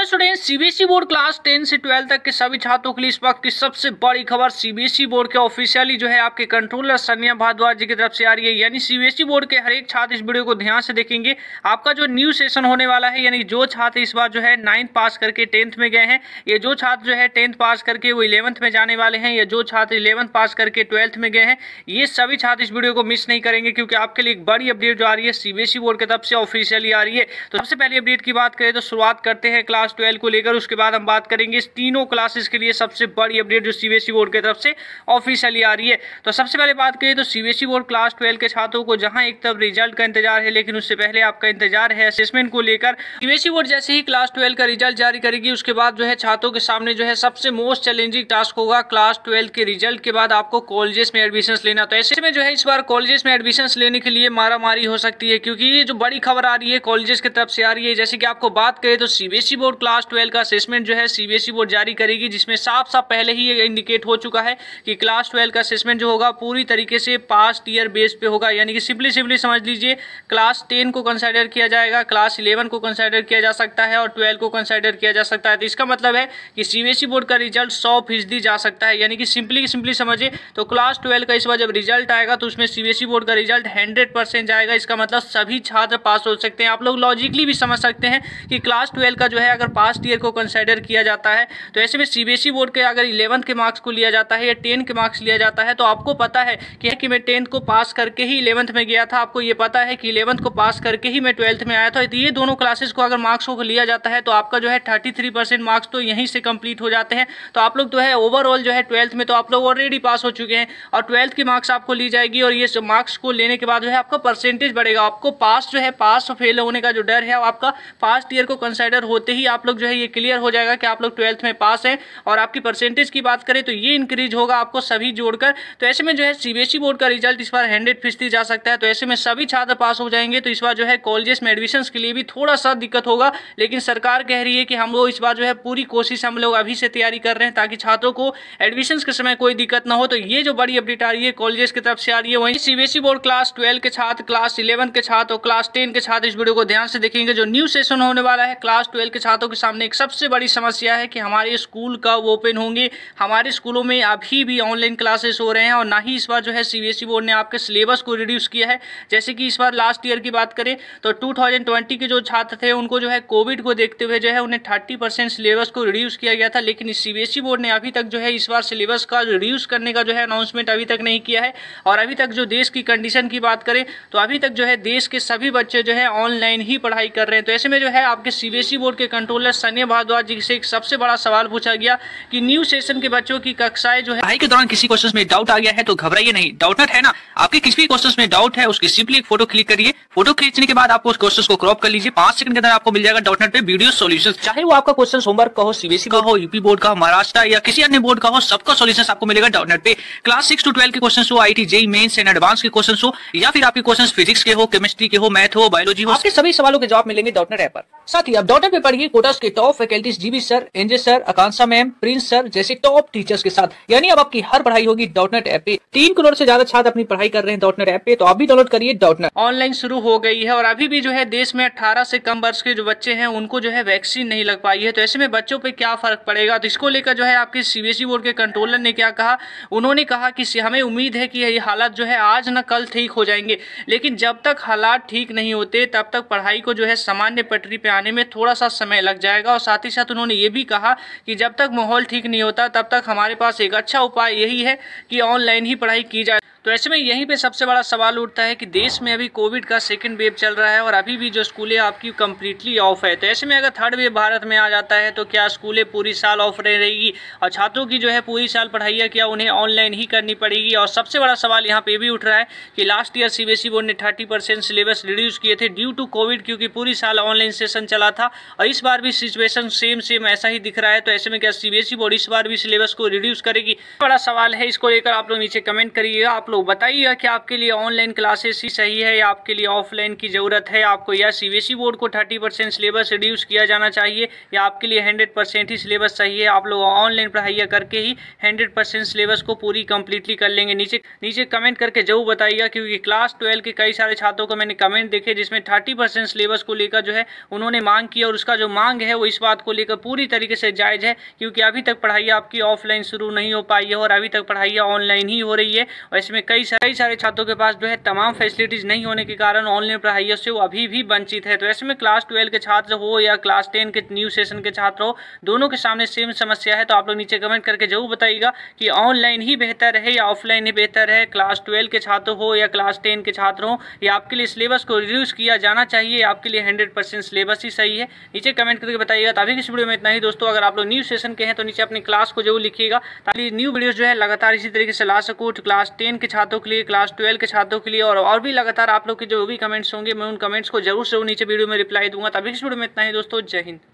Student CBSE board class 10 से 12 तक के सभी छात्रों के लिए इस वक्त की सबसे बड़ी खबर सीबीएसई बोर्ड के ऑफिशियली जो है आपके कंट्रोलर सनिया भारद्वाज जी की तरफ से आ रही है। यानी सीबीएसई बोर्ड के हर एक छात्र इस वीडियो को ध्यान से देखेंगे। आपका जो न्यू सेशन होने वाला है, यानी जो छात्र इस बार जो है 9th पास करके 10th में गए हैं, ये जो छात्र जो है 10th पास करके वो 11th में जाने वाले हैं, या जो छात्र 11th पास करके 12th में गए हैं, ये सभी छात्र इस वीडियो को मिस नहीं करेंगे, क्योंकि आपके लिए एक बड़ी अपडेट जो आ रही है सीबीएसई बोर्ड की तरफ से ऑफिशियली आ रही है। तो सबसे पहले अपडेट की बात करें तो शुरुआत करते हैं क्लास 12 को लेकर, उसके बाद हम बात करेंगे इस तीनों क्लासेस के लिए सबसे बड़ी अपडेट जो सीबीएसई बोर्ड की तरफ से ऑफिशियली आ रही है। तो सबसे पहले बात करें तो सीबीएसई बोर्ड क्लास 12 के छात्रों को जहां एक तरफ रिजल्ट का इंतजार है, लेकिन उससे पहले आपका इंतजार है असेसमेंट को लेकर। सीबीएसई बोर्ड जैसे ही क्लास 12 का रिजल्ट जारी करेगी, उसके बाद जो है छात्रों के सामने जो है सबसे मोस्ट चैलेंजिंग टास्क होगा क्लास 12 के रिजल्ट के बाद आपको कॉलेजेस में एडमिशन लेना। तो ऐसे में जो है इस बार कॉलेजेस में एडमिशन लेने के लिए मारामारी हो सकती है, क्योंकि ये जो बड़ी खबर आ रही है कॉलेजेस की तरफ से आ रही है। जैसे कि आपको बात करें तो सीबीएसई बोर्ड क्लास 12 का असेसमेंट जो है सीबीएसई बोर्ड जारी करेगी, जिसमें साफ साफ पहले ही ये इंडिकेट हो चुका है कि क्लास 12 का असेसमेंट जो होगा पूरी तरीके से पास्ट ईयर बेस पे होगा। यानी कि सिंपली समझ लीजिए क्लास 10 को कंसीडर किया जाएगा, क्लास 11 को कंसीडर किया जा सकता है और 12 को कंसीडर किया जा सकता है। तो इसका मतलब है कि सीबीएसई बोर्ड का रिजल्ट 100% जा सकता है। यानी कि सिंपली समझिए तो क्लास 12 का इस बार जब रिजल्ट आएगा तो उसमें सीबीएसई बोर्ड का रिजल्ट 100% जाएगा। इसका मतलब सभी छात्र पास हो सकते हैं। आप लोग लॉजिकली भी समझ सकते हैं कि क्लास 12 का जो है अगर पास्ट ईयर को कंसीडर किया जाता है, तो ऐसे में सीबीएसई बोर्ड के अगर 11th के मार्क्स को लिया जाता है या 10 के मार्क्स लिया जाता है, तो आपको पता है कि मैं 10th को पास करके ही 11th में गया था, आपको ये पता है कि 11th को पास करके ही मैं 12th में आया था। तो ये दोनों क्लासेस को अगर मार्क्स को लिया जाता है तो आपका जो है 33% मार्क्स तो यहीं से कंप्लीट हो जाते हैं। तो आप लोग जो है ओवरऑल जो है 12th में तो आप लोग ऑलरेडी पास हो चुके हैं, और 12th की मार्क्स आपको ली जाएगी, और ये मार्क्स को लेने के बाद जो है आपका परसेंटेज बढ़ेगा। आपको पास जो है पास फेल होने का जो डर है आपका पास्ट ईयर को कंसीडर होते ही आप लोग जो है ये क्लियर हो जाएगा कि आप लोग 12th में पास हैं। और आपकी परसेंटेज की बात करें तो ये इंक्रीज होगा आपको सभी जोड़कर। तो ऐसे में जो है सीबीएसई बोर्ड का रिजल्ट इस बार 100% जा सकता है। तो ऐसे में सभी छात्र पास हो जाएंगे। तो इस बार जो है कॉलेजेस में एडमिशंस के लिए भी थोड़ा सा दिक्कत होगा, लेकिन सरकार कह रही है कि हम लोग इस बार जो है पूरी कोशिश हम लोग अभी से तैयारी कर रहे हैं ताकि छात्रों को एडमिशंस के समय कोई दिक्कत ना हो। तो ये जो बड़ी अपडेट आ रही है कॉलेजेस की तरफ से आ रही है। वहीं सीबीएसई बोर्ड क्लास 12 के छात्र, क्लास 11 के छात्र और क्लास 10 के छात्र इस वीडियो को ध्यान से देखेंगे। जो न्यू सेशन होने वाला है क्लास 12 के छात्रों के सामने एक सबसे बड़ी समस्या है कि हमारे स्कूल कब ओपन होंगे। हमारे स्कूलों में अभी भी ऑनलाइन क्लासेस हो रहे हैं, और ना ही इस बार जो है सीबीएसई बोर्ड ने आपके सिलेबस को रिड्यूस किया है। जैसे कि इस बार लास्ट ईयर की बात करें तो 2020 के जो छात्र थे उनको जो है कोविड को देखते हुए जो है उन्हें 30% सिलेबस को रिड्यूस किया गया था, लेकिन सीबीएसई बोर्ड ने अभी तक जो है इस बार सिलेबस का रिड्यूस करने का जो है अनाउंसमेंट अभी तक नहीं किया है। और अभी तक जो देश की कंडीशन की बात करें तो अभी तक जो है देश के सभी बच्चे जो है ऑनलाइन ही पढ़ाई कर रहे हैं। तो ऐसे में जो है आपके सीबीएसई बोर्ड के कंट्रोलर सनिया भारद्वाज जी से एक सबसे बड़ा सवाल पूछा गया कि न्यू सेशन के बच्चों की कक्षाएं जो है पढ़ाई के दौरान किसी क्वेश्चन में डाउट आ गया है तो घबराइए नहीं, डाउटनट है ना। आपके किसी भी क्वेश्चन में डाउट है उसकी सिंपली एक फोटो क्लिक करिए। फोटो खींचने के बाद आपको उस क्वेश्चन को क्रॉप कर लीजिए। 5 सेकंड के अंदर आपको मिल जाएगा डाउटनट पे वीडियो सॉल्यूशन। चाहे वो आपका क्वेश्चन होमवर्क का हो, सीबीएसई का हो, यूपी बोर्ड का, महाराष्ट्र या किसी अन्य बोर्ड का हो, सबका सॉल्यूशन आपको मिलेगा डाउटनट पे। क्लास 6 to 12 के क्वेश्चन हो, IT JEE mains and advance के क्वेश्चन हो, या फिर आपके क्वेश्चन फिजिक्स के हो, केमिस्ट्री के हो, मैथ हो, बायोलॉजी हो, आपके सभी सवालों के जवाब मिलेंगे डाउटनट ऐप पर। साथ ही आप डाउटनट पे पढ़िए कोटास के top faculties GB sir, NJ sir, Akanksha ma'am, Prince sir जैसे टॉप टीचर्स के साथ। यानी अब आपकी हर पढ़ाई होगी डाउटनट ऐप पे। 3 करोड़ से ज्यादा छात्र अपनी पढ़ाई कर रहे हैं डाउटनट ऐप पे, तो आप भी डाउनलोड करिए डाउटनट। ऑनलाइन शुरू हो गई है, और अभी भी जो है देश में 18 से कम वर्ष के जो बच्चे हैं उनको जो है वैक्सीन नहीं लग पाई है। तो ऐसे में बच्चों पे क्या फर्क पड़ेगा, तो इसको लेकर जो है आपके सीबीएसई बोर्ड के कंट्रोलर ने क्या कहा, उन्होंने कहा कि हमें उम्मीद है कि ये हालात जो है आज न कल ठीक हो जाएंगे, लेकिन जब तक हालात ठीक नहीं होते तब तक पढ़ाई को जो है सामान्य पटरी पे आने में थोड़ा सा समय लग जाएगा। और साथ ही साथ उन्होंने ये भी कहा कि जब तक माहौल ठीक नहीं होता तब तक हमारे पास एक अच्छा उपाय यही है कि ऑनलाइन ही पढ़ाई की जाए। तो ऐसे में यहीं पे सबसे बड़ा सवाल उठता है कि देश में अभी कोविड का सेकंड वेव चल रहा है और अभी भी जो स्कूलें आपकी कंप्लीटली ऑफ है। तो ऐसे में अगर थर्ड वेव भारत में आ जाता है तो क्या स्कूलें पूरी साल ऑफ रहेगी और छात्रों की जो है पूरी साल पढ़ाई क्या उन्हें ऑनलाइन ही करनी पड़ेगी। और सबसे बड़ा सवाल यहाँ पे भी उठ रहा है कि लास्ट ईयर सीबीएसई बोर्ड ने 30% सिलेबस रिड्यूस किए थे ड्यू टू कोविड, क्योंकि पूरी साल ऑनलाइन सेशन चला था, और इस बार भी सिचुएशन सेम ऐसा ही दिख रहा है। तो ऐसे में क्या सीबीएसई बोर्ड इस बार भी सिलेबस को रिड्यूस करेगी, बड़ा सवाल है। इसको लेकर आप लोग नीचे कमेंट करिएगा। आप लोग बताइएगा कि आपके लिए ऑनलाइन क्लासेस ही सही है या आपके लिए ऑफलाइन की जरूरत है आपको, या सीबीएसई बोर्ड को 30% सिलेबस रिड्यूस किया जाना चाहिए, या आपके लिए 100% ही सिलेबस सही है, आप लोग ऑनलाइन पढ़ाई करके ही 100% सिलेबस को पूरी कंप्लीटली कर लेंगे। नीचे कमेंट करके जरूर बताइएगा, क्योंकि क्लास 12 के कई सारे छात्रों को मैंने कमेंट देखे जिसमें 30% सिलेबस को लेकर जो है उन्होंने मांग की, और उसका जो मांग है वो इस बात को लेकर पूरी तरीके से जायज है, क्योंकि अभी तक पढ़ाई आपकी ऑफलाइन शुरू नहीं हो पाई है और अभी तक पढ़ाई ऑनलाइन ही हो रही है। और इसमें कई सारे छात्रों के पास जो है तमाम फैसिलिटीज नहीं होने के कारण ऑनलाइन पढ़ाई से वो अभी भी वंचित है। तो ऐसे में क्लास 12 के छात्र हो या क्लास 10 के न्यू सेशन के छात्र हो, दोनों के सामने सेम समस्या है। तो आप लोग नीचे कमेंट करके जरूर बताइएगा कि ऑनलाइन ही बेहतर है या ऑफलाइन ही बेहतर है। क्लास 12 के छात्र हो या क्लास 10 के छात्र हो, या आपके लिए सिलेबस को रिड्यूस किया जाना चाहिए, आपके लिए 100% सिलेबस ही सही है। नीचे कमेंट करके बताइएगा। तो अभी इस वीडियो में इतना ही दोस्तों। अगर आप लोग न्यू सेशन के हैं तो नीचे अपनी क्लास को जरूर लिखिएगा, ताकि न्यू वीडियोस जो है लगातार इसी तरीके से ला सकूँ क्लास 10 के छात्रों के लिए, क्लास 12 के छात्रों के लिए, और भी लगातार आप लोग के जो भी कमेंट्स होंगे मैं उन कमेंट्स को जरूर नीचे वीडियो में रिप्लाई दूंगा। तभी इस वीडियो में इतना ही दोस्तों। जय हिंद।